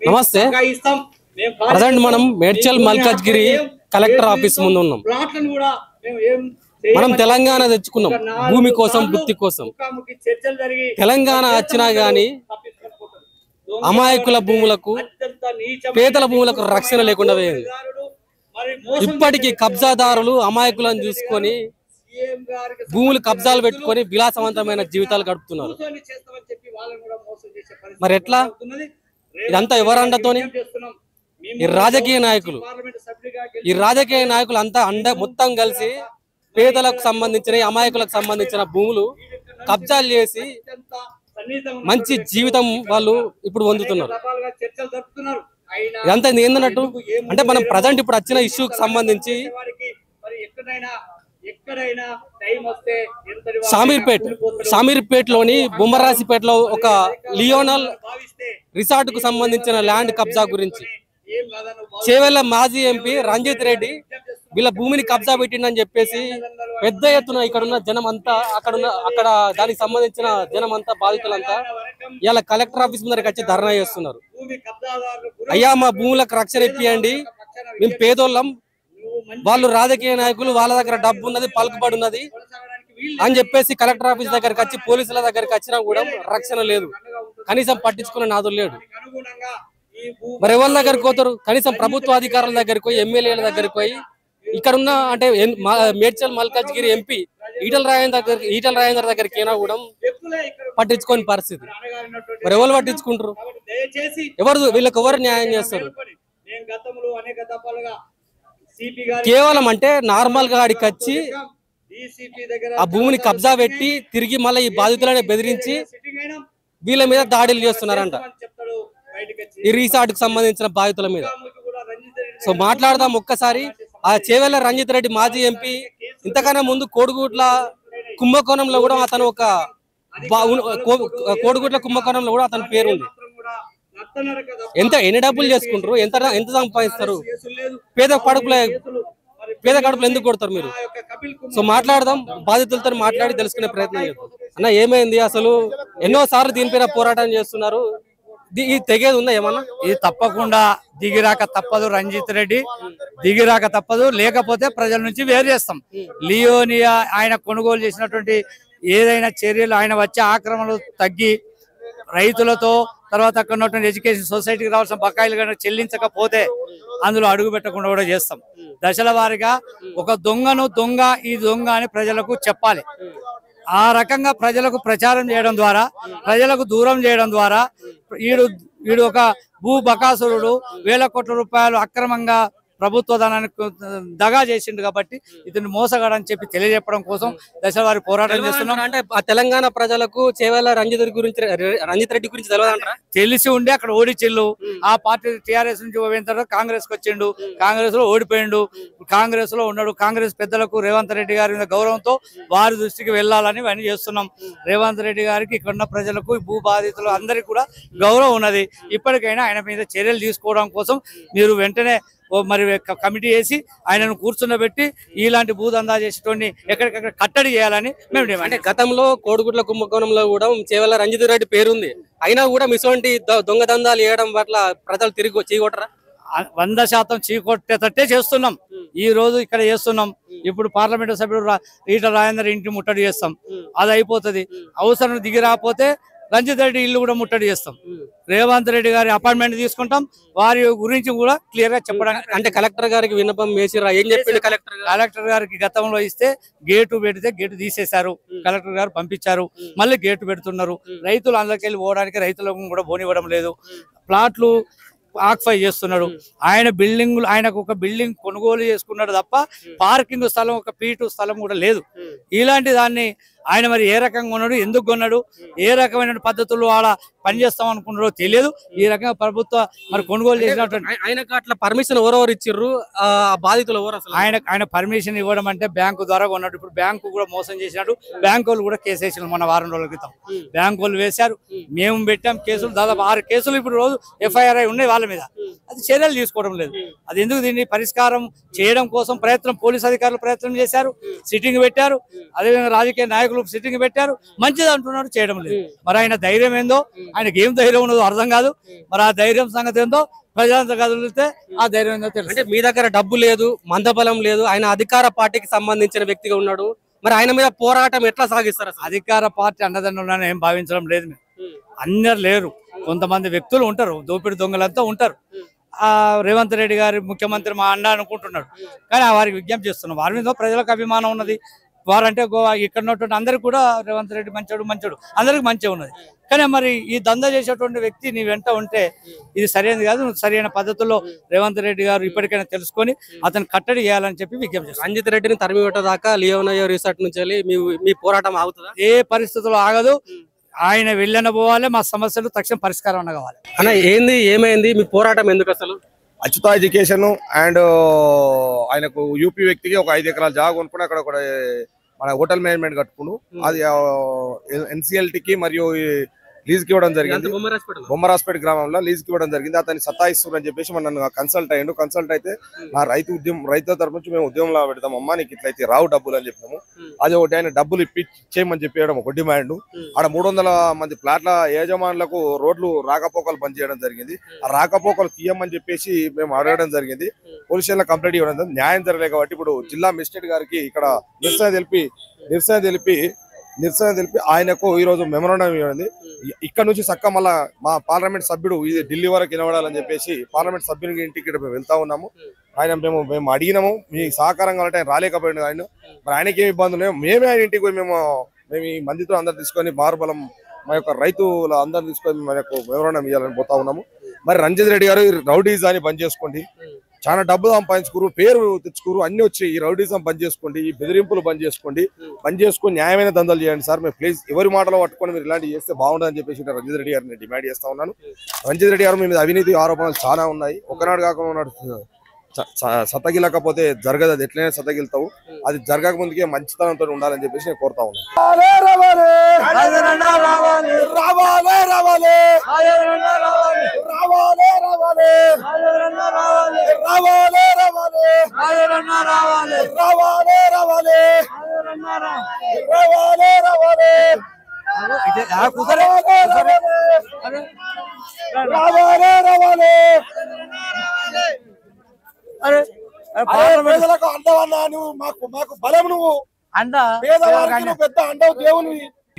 నమస్తే. ప్రజెంట్ మనం Medchal Malkajgiri collector office ముందు ఉన్నాం. మనం తెలంగాణ తెచ్చుకున్నాం భూమి కోసం, వృత్తి కోసం. తెలంగాణ వచ్చినా గానీ అమాయకుల భూములకు, పేదల భూములకు రక్షణ లేకుండా పోయింది. ఇప్పటికీ కబ్జాదారులు అమాయకులను చూసుకొని భూములు కబ్జాలు పెట్టుకొని విలాసవంతమైన జీవితాలు గడుపుతున్నారు. మరి ఎట్లా? ఇదంతా ఎవరండతోని? ఈ రాజకీయ నాయకులు అంతా మొత్తం కలిసి పేదలకు సంబంధించిన, అమాయకులకు సంబంధించిన భూములు కబ్జాలు చేసి మంచి జీవితం వాళ్ళు ఇప్పుడు పొందుతున్నారు. ఇదంతా ఏందన్నట్టు అంటే మనం ప్రజెంట్ ఇప్పుడు వచ్చిన ఇష్యూకి సంబంధించి షామీర్పేటలోని బొమ్మరాసిపేటలో ఒక లియోనల్ రిసార్ట్ కు సంబంధించిన ల్యాండ్ కబ్జా గురించి చేవెళ్ళ మాజీ ఎంపీ రంజిత్ రెడ్డి వీళ్ళ భూమిని కబ్జా పెట్టిండని చెప్పేసి పెద్ద ఎత్తున ఇక్కడున్న జనం అంతా, అక్కడ దానికి సంబంధించిన జనం అంతా, బాధితులంతా ఇలా కలెక్టర్ ఆఫీస్ ముందరికి వచ్చి ధర్నా చేస్తున్నారు. అయ్యా, మా భూములకు రక్షణ ఇప్పియండి, మేము పేదోళ్ళం, వాళ్ళు రాజకీయ నాయకులు, వాళ్ళ దగ్గర డబ్బు ఉన్నది, పలుకుబడి ఉన్నది అని చెప్పేసి కలెక్టర్ ఆఫీస్ దగ్గరికి వచ్చి పోలీసుల దగ్గరికి వచ్చినా కూడా రక్షణ లేదు, కనీసం పట్టించుకునే నాదులు లేడు. మరి ఎవరి దగ్గరికి పోతారు? కనీసం ప్రభుత్వ అధికారుల దగ్గరికి పోయి, ఎమ్మెల్యేల దగ్గరికి పోయి, ఇక్కడున్న అంటే మేడ్చల్ మల్కాజ్గిరి ఎంపీ ఈటల రాజేందర్ దగ్గరికి అయినా కూడా పట్టించుకోని పరిస్థితి. మరి ఎవరు పట్టించుకుంటారు? వీళ్ళకి ఎవరు న్యాయం చేస్తారు? కేవలం అంటే నార్మల్ గా ఆడికి వచ్చి ఆ భూమిని కబ్జా పెట్టి తిరిగి మళ్ళీ ఈ బాధితులనే బెదిరించి వీళ్ళ మీద దాడులు చేస్తున్నారంట, ఈ రిసార్ట్ కు సంబంధించిన బాధితుల మీద. సో మాట్లాడదాం ఒక్కసారి. ఆ చేవెళ్ళ రంజిత్ రెడ్డి మాజీ ఎంపీ ఇంతకన్నా ముందు కోడిగుడ్ల కుంభకోణంలో కూడా అతను కోడిగుడ్ల కుంభకోణంలో కూడా అతని పేరు ఉంది. ఎన్ని డబ్బులు చేసుకుంటారు? ఎంత సంపాదిస్తారు? పేద కడుపులు ఎందుకు కొడతారు మీరు? సో మాట్లాడదాం, బాధితులతో మాట్లాడి తెలుసుకునే ప్రయత్నం చేద్దాం. అన్న, ఏమైంది అసలు? ఎన్నో సార్లు దీనిపైన పోరాటం చేస్తున్నారు, ఇది తెగేది ఉందా ఏమన్నా? ఇది తప్పకుండా దిగిరాక తప్పదు రంజిత్ రెడ్డి, దిగిరాక తప్పదు. లేకపోతే ప్రజల నుంచి వేరు చేస్తాం. లియోనియా ఆయన కొనుగోలు చేసినటువంటి ఏదైనా చర్యలు, ఆయన వచ్చే ఆక్రమణలు తగ్గి రైతులతో, తర్వాత అక్కడ ఉన్నటువంటి ఎడ్యుకేషన్ సొసైటీకి రావాల్సిన బకాయిలు కనుక చెల్లించకపోతే అందులో అడుగు పెట్టకుండా కూడా చేస్తాం. దశల వారీగా ఒక దొంగను ఈ దొంగ అని ప్రజలకు చెప్పాలి. ఆ రకంగా ప్రజలకు ప్రచారం చేయడం ద్వారా, ప్రజలకు దూరం చేయడం ద్వారా వీడు ఒక భూ బకాసురుడు, వేల కోట్ల రూపాయలు అక్రమంగా ప్రభుత్వ ధనానికి దగా చేసిండు కాబట్టి ఇతను మోసగాడని చెప్పి తెలియజెప్పడం కోసం దశవారి పోరాటం చేస్తున్నాం. అంటే తెలంగాణ ప్రజలకు చేవెళ్ళ రంజిత్ రెడ్డి గురించి తెలిసి ఉండి అక్కడ ఓడిచిల్లు. ఆ పార్టీ టీఆర్ఎస్ నుంచి పోయిన తర్వాత కాంగ్రెస్ కి వచ్చిండు, కాంగ్రెస్ లో ఓడిపోయిండు, కాంగ్రెస్ లో ఉన్నాడు. కాంగ్రెస్ పెద్దలకు రేవంత్ రెడ్డి గారి మీద గౌరవంతో వారి దృష్టికి వెళ్ళాలని ఇవన్నీ చేస్తున్నాం. రేవంత్ రెడ్డి గారికి ఇక్కడున్న ప్రజలకు, భూ బాధితులు అందరికీ కూడా గౌరవం ఉన్నది. ఇప్పటికైనా ఆయన మీద చర్యలు తీసుకోవడం కోసం మీరు వెంటనే మరి కమిటీ వేసి ఆయనను కూర్చున్నబెట్టి ఇలాంటి భూదందా చేసేటోని ఎక్కడికక్కడ కట్టడి చేయాలని మేము డిమాండ్. అంటే గతంలో కోడిగుడ్ల కుంభకోణంలో కూడా చేవెళ్ళ రంజిత్ రెడ్డి పేరుంది, అయినా కూడా ఇటువంటి దొంగ దందాలు వేయడం పట్ల ప్రజలు తిరిగి చీకొట్టరా? 100% చీకొట్టేటట్టే చేస్తున్నాం. ఈ రోజు ఇక్కడ చేస్తున్నాం. ఇప్పుడు పార్లమెంటు సభ్యుడు ఈటల రాజేందర్ ఇంటి ముట్టడి చేస్తాం, అది అయిపోతుంది. అవసరం దిగి రాకపోతే రంజిత్ రెడ్డి ఇల్లు కూడా ముట్టడి చేస్తాం. రేవంత్ రెడ్డి గారి అపాయింట్మెంట్ తీసుకుంటాం, వారి గురించి కూడా క్లియర్ గా చెప్పడానికి. అంటే కలెక్టర్ గారికి విన్నపం వేసిరా? ఏం చెప్పిండు కలెక్టర్ గారికి గతంలో ఇస్తే గేటు పెడితే గేటు తీసేశారు, కలెక్టర్ గారు పంపించారు, మళ్ళీ గేటు పెడుతున్నారు. రైతులు అందరికెళ్ళి పోవడానికి రైతులకు కూడా పోనివ్వడం లేదు. ప్లాట్లు ఆక్యుపై చేస్తున్నాడు. ఆయనకు ఒక బిల్డింగ్ కొనుగోలు చేసుకున్నాడు తప్ప పార్కింగ్ స్థలం, ఒక పీటు స్థలం కూడా లేదు. ఇలాంటి దాన్ని ఆయన మరి ఏ రకంగా ఉన్నాడు, ఎందుకు కొన్నాడు, ఏ రకమైన పద్ధతుల్లో ఆడ పనిచేస్తాం అనుకున్నారో తెలియదు. ఈ రకంగా ప్రభుత్వ మరి కొనుగోలు చేసినటువంటి ఆయనకు అట్లా పర్మిషన్ ఎవరెవరు ఇచ్చిర్రు? బాధితులు ఎవరు? అసలు ఆయన పర్మిషన్ ఇవ్వడం అంటే బ్యాంకు ద్వారా కొన్నాడు. ఇప్పుడు బ్యాంకు కూడా మోసం చేసినట్టు బ్యాంకు వాళ్ళు కూడా కేసు వేసారు. మన వారం రోజుల క్రితం బ్యాంకు వాళ్ళు వేశారు, మేము పెట్టాం కేసులు. దాదాపు 6 కేసులు ఇప్పుడు రోజు FIR ఉన్నాయి వాళ్ళ మీద. అది చర్యలు తీసుకోవడం లేదు. అది ఎందుకు? దీన్ని పరిష్కారం చేయడం కోసం పోలీస్ అధికారులు ప్రయత్నం చేశారు, సిట్టింగ్ పెట్టారు. అదేవిధంగా రాజకీయ నాయకులు పాలకులు సిట్టింగ్ పెట్టారు, మంచిది అంటున్నారు, చేయడం లేదు. మరి ఆయన ధైర్యం ఏందో, ఆయనకి ఏం ధైర్యం ఉన్నదో అర్థం కాదు. మరి ఆ ధైర్యం సంగతి ఏందో ప్రజలంతా కదిలితే ఆ ధైర్యం ఏందో తెలుసు. అంటే మీ దగ్గర డబ్బు లేదు, మందబలం లేదు, ఆయన అధికార పార్టీకి సంబంధించిన వ్యక్తిగా ఉన్నాడు. మరి ఆయన మీద పోరాటం ఎట్లా సాగిస్తారు? అధికార పార్టీ అండదండలని ఏం భావించడం లేదు మేము. అందరు లేరు, కొంతమంది వ్యక్తులు ఉంటారు, దోపిడి దొంగలంతా ఉంటారు. రేవంత్ రెడ్డి గారి ముఖ్యమంత్రి మా అన్న అనుకుంటున్నాడు, కానీ వారికి విజ్ఞప్తి చేస్తున్నాం. వారి మీద ప్రజలకు అభిమానం ఉన్నది. వారంటే ఇక్కడ ఉన్నటువంటి అందరికి కూడా రేవంత్ రెడ్డి మంచోడు అందరికి మంచిగా ఉన్నది. కానీ మరి ఈ దందా చేసేటువంటి వ్యక్తి నీ వెంట ఉంటే ఇది సరైనది కాదు. సరైన పద్ధతుల్లో రేవంత్ రెడ్డి గారు ఇప్పటికైనా తెలుసుకొని అతను కట్టడి చేయాలని చెప్పి విజ్ఞప్తి చేస్తాం. రంజిత్ రెడ్డిని తరిమి పెట్టదాకా లియోనయో రిసార్ట్ నుంచి వెళ్ళి మీ పోరాటం ఆగుతుందా? ఏ పరిస్థితుల్లో ఆగదు. ఆయన వెళ్ళన పోవాలి, మా సమస్యలు తక్షణ పరిష్కారం కావాలి. అన్న ఏమైంది మీ పోరాటం ఎందుకు అసలు? అచ్యుత ఎడ్యుకేషన్ అండ్ ఆయనకు యూపీ వ్యక్తికి ఒక 5 ఎకరాల జాగా కొనుక్కుని అక్కడ ఒక మన హోటల్ మేనేజ్మెంట్ కట్టుకును. అది ఎన్సిఎల్టీకి మరియు లీజ్కి ఇవ్వడం జరిగింది. బొమ్మరాజ్పేట గ్రామంలో లీజ్కి ఇవ్వడం జరిగింది. అతన్ని సతాయిస్తున్నారు అని చెప్పేసి నన్ను కన్సల్ట్ అయ్యిండు. కన్సల్ట్ అయితే నా రైతుల తరఫు నుంచి మేము ఉద్యమంలో పెడతాం అమ్మా, నీకు ఇట్లయితే రావు డబ్బులు అని చెప్పినాము. అది ఒకటి ఆయన డబ్బులు ఇప్పించేయమని చెప్పేయడం ఒక డిమాండ్. ఆడ 300 మంది ప్లాట్ల యజమానులకు రోడ్లు రాకపోకలు బంద్ చేయడం జరిగింది. ఆ రాకపోకలు తీయమని చెప్పేసి మేము అడగడం జరిగింది. పోలీస్ స్టేషన్లో కంప్లైంట్ ఇవ్వడం జరిగింది. న్యాయం జరగలేదు కాబట్టి ఇప్పుడు జిల్లా మెజిస్ట్రేట్ గారికి ఇక్కడ నిరసన తెలిపి ఆయనకు ఈ రోజు మెమోరాండం ఇవ్వండి. ఇక్కడ నుంచి చక్క మళ్ళా మా పార్లమెంట్ సభ్యుడు ఇది ఢిల్లీ వరకు నిలబడాలని చెప్పేసి పార్లమెంట్ సభ్యునికి ఇంటికి మేము వెళ్తా ఉన్నాము. మేము అడిగినాము, మీ సహకారం కావాలంటే ఆయన రాలేకపోయింది. మరి ఆయనకి ఏమి ఇబ్బందులు లేవు. మేమే ఆయన ఇంటికి పోయి మేము ఈ మందితో అందరు తీసుకొని మారుబలం మా యొక్క రైతుల అందరిని తీసుకొని మనకు మెమోరాండం ఇవ్వాలని పోతా ఉన్నాము. మరి రంజిత్ రెడ్డి గారు రౌడీజాన్ని బంద్ చేసుకోండి, చాలా డబ్బు సంపాదించుకోరు, పేరు తెచ్చుకోరు, అన్ని వచ్చి ఈ రౌడీజం బంద్ చేసుకోండి, ఈ బెదిరింపులు బంద్ చేసుకొని న్యాయమైన దందాలు చేయండి సార్. మేము ప్లీజ్ ఎవరి మాటలో పట్టుకొని మీరు ఇలాంటివి చేస్తే బాగుండదని చెప్పేసి రంజిత్ రెడ్డి గారిని డిమాండ్ చేస్తా ఉన్నాను. రంజిత్ రెడ్డి గారు మీ మీద అవినీతి ఆరోపణలు చాలా ఉన్నాయి. ఒకనాడు కాకుండా సతగిలకపోతే జరగదు, అది ఎట్లయినా సతగిలుతావు. అది జరగక ముందుకే మంచితనంతో ఉండాలని చెప్పేసి నేను కోరుతా ఉన్నాను.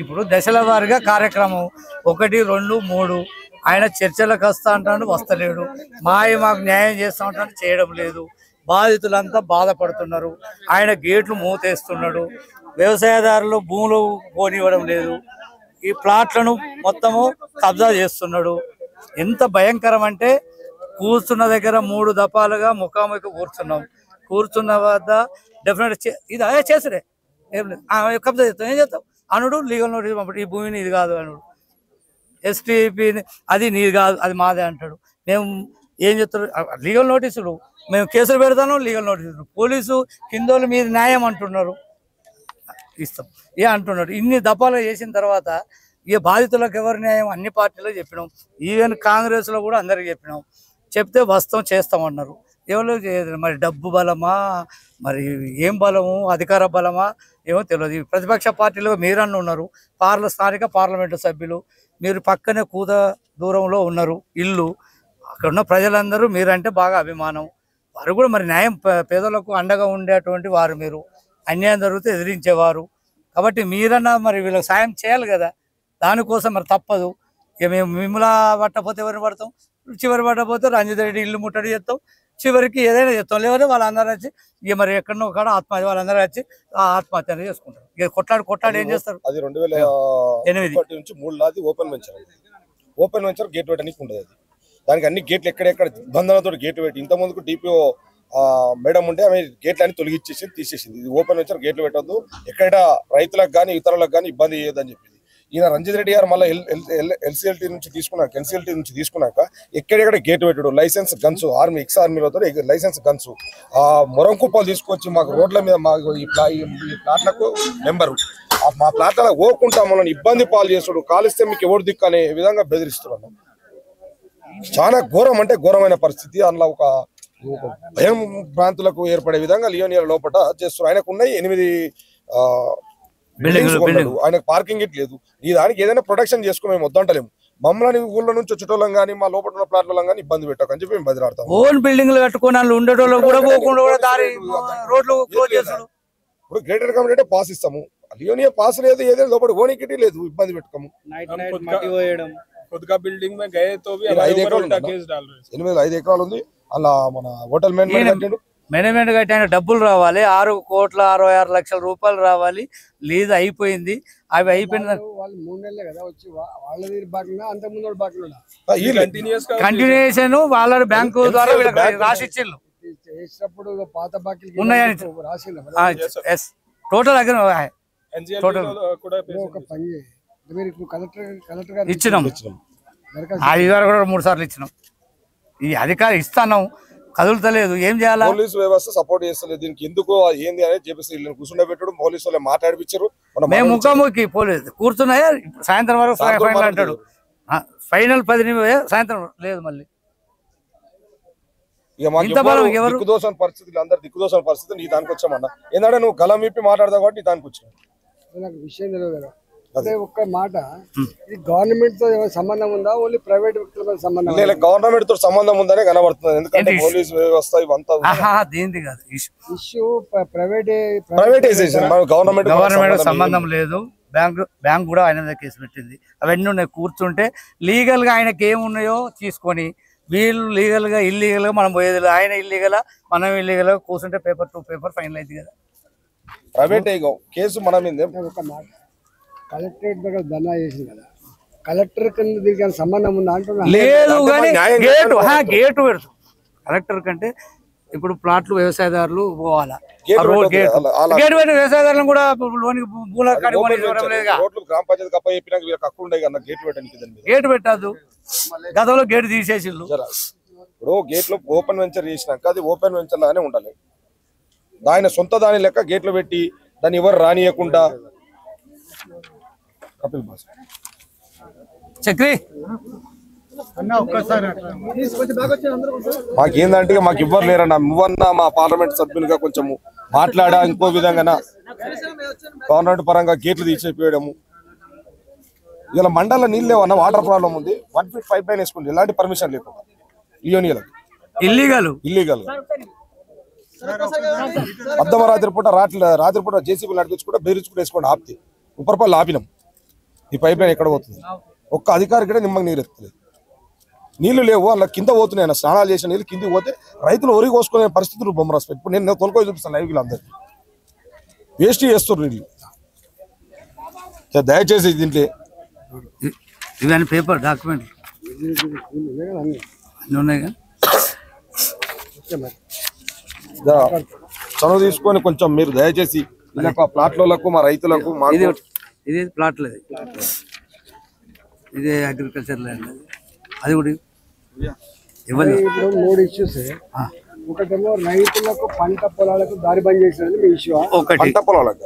ఇప్పుడు దశల వారిగా కార్యక్రమం 1, 2, 3 ఆయన చర్చలకు వస్తా అంటాడు, వస్తలేడు. మాకు న్యాయం చేస్తా ఉంటాడు, చేయడం లేదు. బాధితులంతా బాధపడుతున్నారు. ఆయన గేట్లు మూతేస్తున్నాడు. వ్యవసాయదారులు భూములు పోనివ్వడం లేదు. ఈ ప్లాట్లను మొత్తము కబ్జా చేస్తున్నాడు. ఎంత భయంకరం అంటే కూర్చున్న దగ్గర 3 దఫాలుగా ముఖాముఖి కూర్చున్న వద్ద డెఫినెట్ ఇది అదే చేసుడే ఏం లేదు. కబ్జా చేస్తాం, ఏం చేస్తాం అనుడు. లీగల్ నోటీస్ పంపడు, ఈ భూమిని ఇది కాదు అనుడు. ఎస్టీపీ అది నీది కాదు, అది మాదే అంటాడు. మేము ఏం చెప్తారు, లీగల్ నోటీసులు మేము కేసులు పెడతాను, లీగల్ నోటీసులు. పోలీసు కిందోళ్ళు మీరు న్యాయం అంటున్నారు, ఇస్తాం అంటున్నాడు. ఇన్ని దఫాలు చేసిన తర్వాత ఇక బాధితులకు ఎవరి న్యాయం? అన్ని పార్టీలో చెప్పినాం, ఈవెన్ కాంగ్రెస్లో కూడా అందరికి చెప్పినాం. చెప్తే వస్తాం చేస్తామన్నారు. ఎవరు మరి డబ్బు బలమా, మరి ఏం బలము, అధికార బలమా ఏమో తెలియదు. ప్రతిపక్ష పార్టీలో మీరన్న ఉన్నారు, స్థానిక పార్లమెంటు సభ్యులు, మీరు పక్కనే కూత దూరంలో ఉన్నారు ఇల్లు. అక్కడ ఉన్న ప్రజలందరూ మీరంటే బాగా అభిమానం. వారు కూడా మరి న్యాయం పేదలకు అండగా ఉండేటువంటి వారు. మీరు అన్యాయం జరిగితే ఎదిరించేవారు కాబట్టి మీరన్నా మరి వీళ్ళకి సాయం చేయాలి కదా. దానికోసం మరి తప్పదు. ఇక మేము మిమ్మల్ని పట్టకపోతే ఎవరిని పడతాం? చివరి పట్టకపోతే రంజిత్ రెడ్డి ఇల్లు ముట్టడి చేస్తాం, చివరికి ఏదైనా చేస్తాం. లేకపోతే వాళ్ళందరూ వచ్చి ఇక మరి ఎక్కడో ఒక ఆత్మహత్య, వాళ్ళందరూ వచ్చి ఆత్మహత్య అనేది చేసుకుంటారు. ఇక కొట్లాడి ఏం చేస్తారు? అది 2008 నుంచి 3 ఓపెన్ వెంచర్ గేట్ పెట్టడానికి ఉండదు. అది దానికి అన్ని గేట్లు ఎక్కడెక్కడ బంధనతో గేట్ పెట్టి ఇంత ముందుకు డిపిఓ మేడం ఉంటే ఆమె గేట్లు అన్ని తొలగించేసి తీసేసింది. ఇది ఓపెన్ వెంచర్ గేట్లు పెట్టద్దు, ఎక్కడ రైతులకు కానీ ఇతరులకు కానీ ఇబ్బంది చేయదని చెప్పింది. ఈయన రంజిత్ రెడ్డి గారు మళ్ళీ ఎన్సిఎల్టీ నుంచి తీసుకున్నాక ఎక్కడెక్కడ గేట్ పెట్టాడు. లైసెన్స్ గన్స్ ఆర్మీ ఎక్స్ ఆర్మీలో లైసెన్స్ గన్స్ మొరం కుప్పలు తీసుకొచ్చి మాకు రోడ్ల మీద ఈ ప్లాట్లకు నెంబరు మా ప్లాట్ల ఓకుంటా మనల్ని ఇబ్బంది పాలు చేస్తాడు. కాలిస్తే మీకు ఎవరు దిక్కు అనే విధంగా బెదిరిస్తున్నాడు. చాలా ఘోరం అంటే ఘోరమైన పరిస్థితి. అందులో ఒక భయం భ్రాంతులకు ఏర్పడే విధంగా లియోనియర్ లోపల చేస్తున్నారు. ఆయనకు ఉన్నాయి 8 బిల్డింగ్స్ కొన్నాడు, ఆయనకు పార్కింగ్ ఇట్ లేదు. ఈ దానికి ఏదైనా ప్రొటెక్షన్ చేసుకో, మేము వద్దంటలేము. మమ్మల్ని ఊళ్ళో నుంచి వచ్చేటోళ్ళం కానీ మా లోపల ఉన్న ప్లాట్ల కానీ ఇబ్బంది పెట్టకని చెప్పి మేము బదిలాడతాం. ఓన్ బిల్డింగ్లు కట్టుకుని వాళ్ళు ఉండేటోళ్ళు కూడా పోకుండా కూడా దారి రోడ్లు క్లోజ్ చేస్తాడు. ఇప్పుడు గ్రేటర్ కమ్యూనిటీ పాస్ ఇస్తాము, లియోనియా పాస్ లేదు, ఏదైనా లోపల ఓనికిటీ లేదు, ఇబ్బంది పెట్టుకోము. బిల్డింగ్ మే గయే తో భీ 5 ఎకరాలు ఉంది. అలా మన హోటల్ మేనేజ్మెంట్ కట్టి ఆయన డబ్బులు రావాలి, 6,66,00,000 రూపాయలు రావాలి. లీజ్ అయిపోయింది, అవి అయిపోయిన వాళ్ళు 3 నెలలే కదా వచ్చి వాళ్ళది బాగా అంత ముందు బాగా కంటిన్యూషన్ వాళ్ళ బ్యాంకు ద్వారా వీళ్ళకి రాసి ఇచ్చిళ్ళు చేసినప్పుడు పాత బాకీలు ఉన్నాయని టోటల్ ఒక పని మీరు కలెక్టర్ గారు ఇచ్చినాం. అది కూడా 3 సార్లు ఇచ్చినాం. ఈ అధికారం ఇస్తాను కదులుతలేదు, ఏం చేయాలి? పోలీసు వ్యవస్థ సపోర్ట్ చేస్తలేదు దీనికి. ఎందుకు ఏంది అనేది చెప్పేసి వీళ్ళని కూర్చుండబెట్టడం, పోలీసు వాళ్ళు మాట్లాడిపించారు. మేము ముఖాముఖి పోలేదు కూర్చున్నాయా, సాయంత్రం వరకు ఫైనల్ అంటాడు. ఫైనల్ 10 నిమిషం, సాయంత్రం లేదు మళ్ళీ. ఇక మాకు దిక్కుదోసిన పరిస్థితులు, అందరు దిక్కుదోసిన పరిస్థితి. నీ దానికి వచ్చామన్నా ఏంటంటే నువ్వు గలం విప్పి మాట్లాడతావు కాబట్టి నీ దానికి వచ్చావు. నాకు విషయం తెలియదు కదా. అదే ఒక్క మాట, ఇది గవర్నమెంట్ తో సంబంధం ఉందా, ఓన్లీ ప్రైవేట్ వ్యక్తులతో సంబంధం? గవర్నమెంట్ తో సంబంధం ఉందనే కనబడుతుంది. ఎందుకంటే పోలీస్ వ్యవస్థ ఇవంతా ఇష్యూ ప్రైవేటైజేషన్, గవర్నమెంట్ సంబంధం లేదు. బ్యాంక్ కూడా ఆయన మీద కేసు పెట్టింది. అవన్నీ ఉన్నాయి. కూర్చుంటే లీగల్ గా ఆయనకి ఏమున్నాయో తీసుకొని, వీళ్ళు లీగల్ గా ఇల్లీగల్ గా మనం పోయేది, ఆయన ఇల్లీగల్ మనం ఇల్లీగల్ గా కూర్చుంటే పేపర్ టు పేపర్ ఫైనల్ అయింది కదా. ప్రైవేట్ కేసు మన మీద. ఒక మాట, కలెక్టరేట్ దగ్గర ధర్నా చేసింది కదా, కలెక్టర్ కింద దీనికి సంబంధం ఉందా అంటున్నా? లేదు, కానీ గేటు పెడతాం. కలెక్టర్ కంటే ఇప్పుడు ప్లాట్లు వ్యవసాయదారులు పోవాలా, గేటు పెట్టి వ్యవసాయదారులను కూడా లోనికి గ్రామ పంచాయతీ కప్ప చెప్పినాక అక్కడ ఉండే కదా గేట్ పెట్టడానికి. గేటు పెట్టద్దు, గతంలో గేటు తీసేసిళ్ళు. ఇప్పుడు గేట్ లో ఓపెన్ వెంచర్ చేసినాక అది ఓపెన్ వెంచర్ లాగానే ఉండాలి. ఆయన సొంత దాని లెక్క గేట్లు పెట్టి దాన్ని ఎవరు రానియకుండా. చక్రి మాకేందంటే మాకు ఇవ్వరు లేరన్నా. నువ్వన్నా మా పార్లమెంట్ సభ్యునిగా కొంచెం మాట్లాడా, ఇంకో విధంగా గవర్నమెంట్ పరంగా గేట్లు తీసేయడము. ఇలా మండల నీళ్ళు లేవన్నా, వాటర్ ప్రాబ్లం ఉంది. 1 ఫీట్ పైప్ లైన్ వేసుకుంది, ఎలాంటి పర్మిషన్ లేకుండా. లియోనియాలకు ఇల్లీగల్. అర్ధమరాత్రి పూట రాత్రిపూట జేసీబీ నడిపించుకుంటే బెదిరించుకుంటూ వేసుకోండి ఆపితే ఉప్పరపల్లి ఆపినాం. ఈ పైప్ లైన్ ఎక్కడ పోతుంది? ఒక్క అధికారి కూడా నిమ్మకి నీరు ఎత్తలేదు. నీళ్లు లేవు, అలా కింద పోతున్నాయి. స్నానాలు చేసిన నీళ్ళు కిందికి పోతే రైతులు ఒరి కోసుకునే పరిస్థితులు బొమ్మరాసు. ఇప్పుడు నేను తొలకొని చూపిస్తాను లైవ్లు అందరికి. వేస్ట్ చేస్తున్నారు నీళ్ళు. దయచేసి దీంట్లో ఇవన్నీ పేపర్ డాక్యుమెంట్ చనువు తీసుకొని కొంచెం మీరు దయచేసి ప్లాట్లకు మా రైతులకు ఇది ప్లాట్లు, ఇది అగ్రికల్చర్ ల్యాండ్. అది కూడా ఇప్పుడు 3 ఇష్యూస్. ఒకటేమో రైతులకు పంట పొలాలకు దారి బంద్ చేసినది మీ ఇష్యూ. పంట పొలాలకు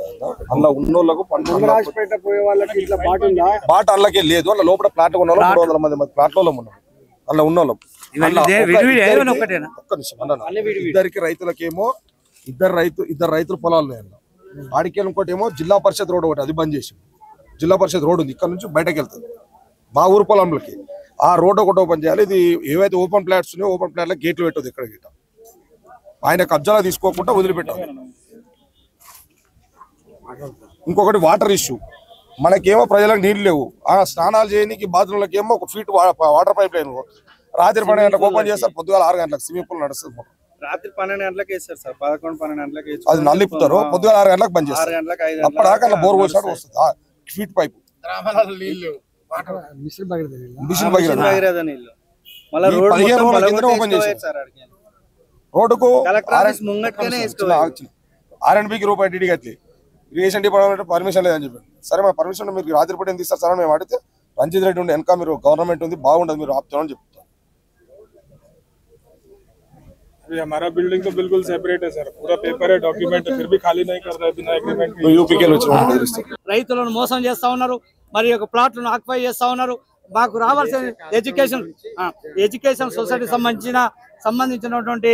అలా ఉన్నోళ్ళకు రాజపేట పోయే వాళ్ళకి ఇట్లా బాట ఉందా? బాట అల్లకే లేదు. అలా లోపల ప్లాట్ ఉన్న 300 మంది ప్లాట్లలో ఉన్నాం. అలా ఉన్నోళ్ళం ఇద్దరికి రైతులకేమో ఇద్దరు రైతుల పొలాలు ఉన్నాయి. ఆడికి ఇంకోటి ఏమో జిల్లా పరిషత్ రోడ్ ఒకటి, అది బంద్ చేసి. జిల్లా పరిషత్ రోడ్ ఉంది, ఇక్కడ నుంచి బయటకు వెళ్తుంది మా ఊరు పొలంలోకి. ఆ రోడ్ ఒకటి ఓపెన్ చేయాలి. ఇది ఏవైతే ఓపెన్ ప్లాట్స్ ఉన్నాయో ఓపెన్ ప్లాట్ లో గేట్లు పెట్టదు. ఇక్కడ గిట్ట ఆయన కబ్జాలో తీసుకోకుండా వదిలిపెట్టాలి. ఇంకొకటి వాటర్ ఇష్యూ. మనకేమో ప్రజలకు నీళ్లు లేవు, ఆ స్నానాలు చేయడానికి బాత్రూంలకి ఏమో 1 ఫీట్ వాటర్ పైప్ లైన్. రాత్రి 12 గంటలకు ఓపెన్ చేస్తారు, పొద్దుగాల 6 గంటలకు స్విమ్మింగ్ పూల్ నడుస్తుంది. రాత్రి 12 గంటలకు వేస్తారు సార్, 11-12 గంటలకు అది నల్లిపుతారు. పొద్దుగాల 6 గంటలకు బంద్ చేస్తారు. అప్పటిదాకా అలా బోర్ పోసినట్టు వస్తుంది ఫీట్ పైపు. మిషన్ భగీరథ నీళ్ళు 15 రోజుల కింద ఓపెన్ చేశారు. రోడ్డుకు R&Bకి రూపాయి TD katli irrigation department permission లేదని చెప్పారు. సరే మన పర్మిషన్ మీరు రాత్రి పూట ఎందుకు ఇస్తారు సార్ మేము అడిగితే, రంజిత్ రెడ్డి ఉండి వెనక మీరు గవర్నమెంట్ ఉంది బాగుండదు మీరు ఆపుతామని చెప్తారు. हमारा बिल्डिंग तो बिल्कुल सेपरेट है सर, पूरा पेपर है, डॉक्यूमेंट है, फिर भी खाली नहीं कर रहा है बिना एग्रीमेंट के. యూపీకి వచ్చి రైతులను మోసం చేస్తా ఉన్నారు, మరి ఒక ప్లాట్లను ఆక్యుపై చేస్తా ఉన్నారు. మాకు రావాల్సిన ఎడ్యుకేషన్ సొసైటీ సంబంధించినటువంటి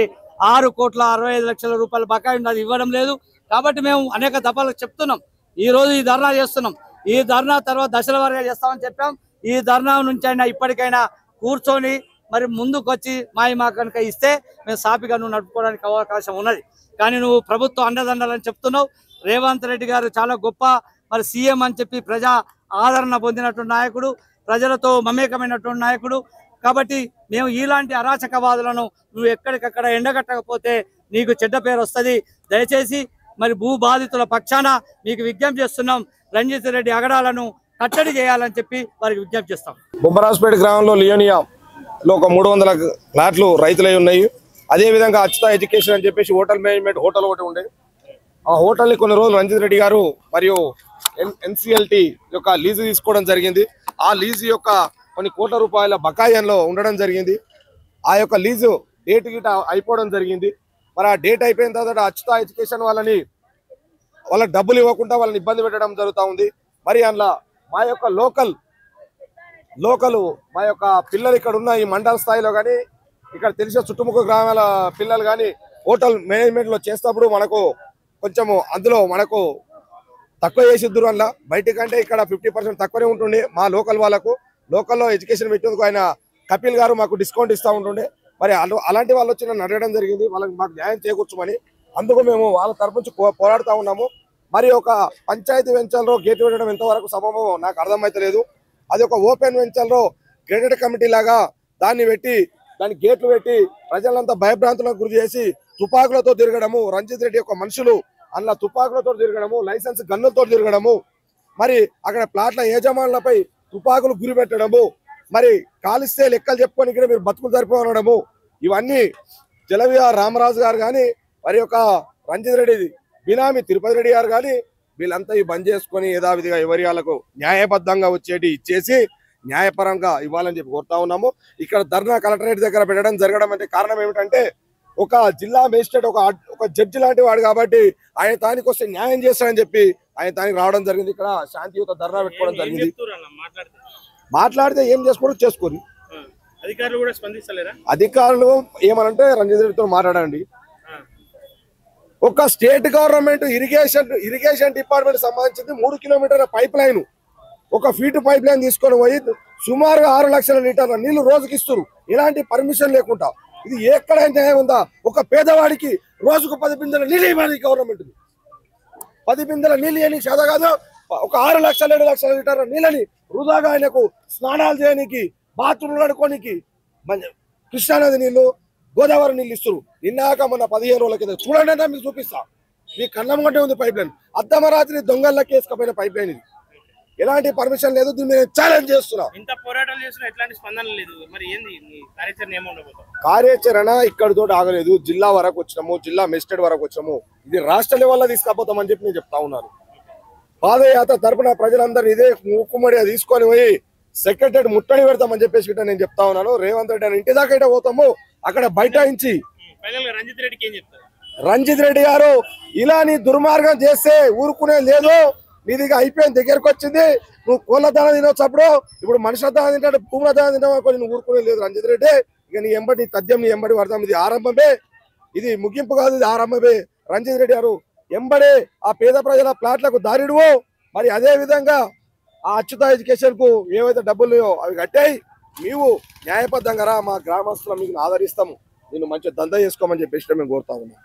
6,65,00,000 రూపాయల బకాయి ఉంది, అది ఇవ్వడం లేదు. కాబట్టి మేము అనేక దఫాలకు చెప్తున్నాం, ఈ రోజు ఈ ధర్నా చేస్తున్నాం. ఈ ధర్నా తర్వాత దశల వారీగా చేస్తామని చెప్పాం. ఈ ధర్నా నుంచి అయినా ఇప్పటికైనా కూర్చొని మరి ముందుకు వచ్చి మా కనుక ఇస్తే మేము సాపిగా నువ్వు నడుపుకోవడానికి అవకాశం ఉన్నది. కానీ నువ్వు ప్రభుత్వ అండదండలని చెప్తున్నావు. రేవంత్ రెడ్డి గారు చాలా గొప్ప మరి సీఎం అని చెప్పి ప్రజా ఆదరణ పొందినటువంటి నాయకుడు, ప్రజలతో మమేకమైనటువంటి నాయకుడు. కాబట్టి మేము ఇలాంటి అరాచకవాదులను నువ్వు ఎక్కడికక్కడ ఎండగట్టకపోతే నీకు చెడ్డ పేరు వస్తుంది. దయచేసి మరి భూ బాధితుల పక్షాన మీకు విజ్ఞప్తి చేస్తున్నాం. రంజిత్ రెడ్డి అగడాలను కట్టడి చేయాలని చెప్పి వారికి విజ్ఞప్తి చేస్తాం. బొమ్మరాజపేట గ్రామంలో లియోనియాలో ఒక 300 ప్లాట్లు రైతులై ఉన్నాయి. అదేవిధంగా అచ్యుత ఎడ్యుకేషన్ అని చెప్పేసి హోటల్ మేనేజ్మెంట్ హోటల్ ఒకటి ఉండే. ఆ హోటల్ని కొన్ని రోజులు రంజిత్ రెడ్డి గారు మరియు ఎన్సిఎల్టీ యొక్క లీజు తీసుకోవడం జరిగింది. ఆ లీజు యొక్క కొన్ని కోట్ల రూపాయల బకాయిలో ఉండడం జరిగింది. ఆ యొక్క లీజు డేట్ గిట అయిపోవడం జరిగింది. మరి ఆ డేట్ అయిపోయిన తర్వాత అచ్యుత ఎడ్యుకేషన్ వాళ్ళకి డబ్బులు ఇవ్వకుండా వాళ్ళని ఇబ్బంది పెట్టడం జరుగుతూ ఉంది. మరి అందులో మా యొక్క లోకల్ మా యొక్క పిల్లలు ఇక్కడ ఉన్న ఈ మండల స్థాయిలో కానీ ఇక్కడ తెలిసిన చుట్టుముక్క గ్రామాల పిల్లలు కానీ హోటల్ మేనేజ్మెంట్లో చేసినప్పుడు మనకు కొంచెము అందులో మనకు తక్కువ చేసిద్దురు. అందులో బయటకంటే ఇక్కడ 50% తక్కువనే ఉంటుండే. మా లోకల్లో ఎడ్యుకేషన్ పెట్టేందుకు ఆయన కపిల్ గారు మాకు డిస్కౌంట్ ఇస్తూ ఉంటుండే. మరి అలాంటి వాళ్ళు వచ్చి నన్ను అడగడం జరిగింది వాళ్ళకి మాకు న్యాయం చేకూర్చమని. అందుకు మేము వాళ్ళ తరపు నుంచి పోరాడుతూ ఉన్నాము. మరి ఒక పంచాయతీ వెంచర్లో గేట్ పెట్టడం ఎంతవరకు సమమో నాకు అర్థమైతలేదు. అది ఒక ఓపెన్ వెంచర్లో గ్రేడెడ్ కమిటీ లాగా దానికి గేట్లు పెట్టి ప్రజలంతా భయభ్రాంతులకు గురి చేసి తుపాకులతో తిరగడము, రంజిత్ రెడ్డి యొక్క మనుషులు అందులో తుపాకులతో తిరగడము, లైసెన్స్ గన్నులతో తిరగడము, మరి అక్కడ ప్లాట్ల యజమానులపై తుపాకులు గురి పెట్టడము, మరి కాలిస్తే లెక్కలు చెప్పుకొని ఇక్కడ మీరు బతుకులు సరిపోనడము, ఇవన్నీ జలవిఆర్ రామరాజు గారు కానీ మరి యొక్క రంజిత్ రెడ్డి బినామీ తిరుపతి రెడ్డి గారు కానీ వీళ్ళంతా ఈ బంద్ చేసుకొని యథావిధిగా ఎవరి వాళ్ళకు న్యాయబద్ధంగా వచ్చేటి ఇచ్చేసి న్యాయపరంగా ఇవ్వాలని చెప్పి కోరుతా ఉన్నాము. ఇక్కడ ధర్నా కలెక్టరేట్ దగ్గర జరగడం అంటే కారణం ఏమిటంటే ఒక జిల్లా మేజిస్ట్రేట్ ఒక జడ్జి లాంటి వాడు కాబట్టి ఆయన తానికి వస్తే న్యాయం చేస్తాడని చెప్పి ఆయన తానికి రావడం జరిగింది. ఇక్కడ శాంతియుత ధర్నా పెట్టుకోవడం జరిగింది. మాట్లాడితే ఏం చేసుకోరు. అధికారులు కూడా స్పందిస్తలేరా? అధికారులు ఏమనంటే రంజిత్ రెడ్డితో మాట్లాడండి. ఒక స్టేట్ గవర్నమెంట్ ఇరిగేషన్ డిపార్ట్మెంట్ సంబంధించింది 3 కిలోమీటర్ల pipe line, 1 feet pipe line తీసుకొని పోయి సుమారుగా 6 లక్షల లీటర్ల నీళ్లు రోజుకి ఇస్తారు ఎలాంటి పర్మిషన్ లేకుండా. ఇది ఎక్కడైనా న్యాయం ఉందా? ఒక పేదవాడికి రోజుకు 10 బిందెల నీళ్ళు ఇవ్వాలి గవర్నమెంట్. 10 బిందెల నీళ్ళు ఇవ్వని చేత కాదు. ఒక 6 లక్షల 7 లక్షల లీటర్ల నీళ్ళని వృధాగా ఆయనకు స్నానాలు చేయడానికి, బాత్రూమ్లు కడుకోనికి కృష్ణానది నీళ్లు, గోదావరి నీళ్ళు ఇస్తారు. నిన్నాక మొన్న 15 రోజుల కింద చూడండి అంటే మీకు చూపిస్తా. మీ కన్నం కంటే ఉంది పైప్ లైన్. అర్ధమరాత్రి దొంగలకి వేసుకపోయిన పైప్ లైన్ ఇది. ఎలాంటి పర్మిషన్ లేదు. దీన్ని నేను ఛాలెంజ్ చేస్తున్నా. ఇంత పోరాటాలు చేస్తున్నా ఎట్లాంటి స్పందన లేదు. మరి ఏంది కార్యాచరణ ఏముండబోతుంది? కార్యాచరణ ఇక్కడితో ఆగలేదు. జిల్లా వరకు వచ్చినాము, జిల్లా మెజిస్ట్రేట్ వరకు వచ్చాము. ఇది రాష్ట్ర లెవెల్లో తీసుకపోతామని చెప్పి నేను చెప్తా ఉన్నాను. పాదయాత్ర తరపున ప్రజలందరూ ఇదే ముక్కుమడిగా తీసుకొని పోయి సెక్రటరీ ముట్టడి పెడతామని చెప్పేసి నేను చెప్తా ఉన్నాను. రేవంత్ రెడ్డి అని ఇంటి దాకా పోతాము, అక్కడ బైఠాయించి రంజిత్ రెడ్డి గారు ఇలా నీ దుర్మార్గం చేస్తే ఊరుకునే లేదు. నీదిగా అయిపోయింది, దగ్గరకు వచ్చింది. నువ్వు కోళ్ళ దాన తినొచ్చప్పుడు ఇప్పుడు మనుషుల దాన తింటే భూముల దాన తింటావు, నువ్వు ఊరుకునే లేదు రంజిత్ రెడ్డి. ఇక నీ ఎంబడి తథ్యం, నీ ఎంబడి పడతాం. ఇది ఆరంభమే, ఇది ముగింపు కాదు, ఇది ఆరంభమే. రంజిత్ రెడ్డి గారు ఎంబడే ఆ పేద ప్రజల ప్లాట్లకు దారిడువు. మరి అదే విధంగా ఆ అచ్యుత ఎడ్యుకేషన్ కు ఏవైతే డబ్బులు అవి కట్టాయి, నీవు న్యాయబద్ధంగా రా, మా గ్రామస్తులు మీకు ఆదరిస్తాము, నేను మంచిగా దందా చేసుకోమని చెప్పేసి మేము కోరుతా ఉన్నాం.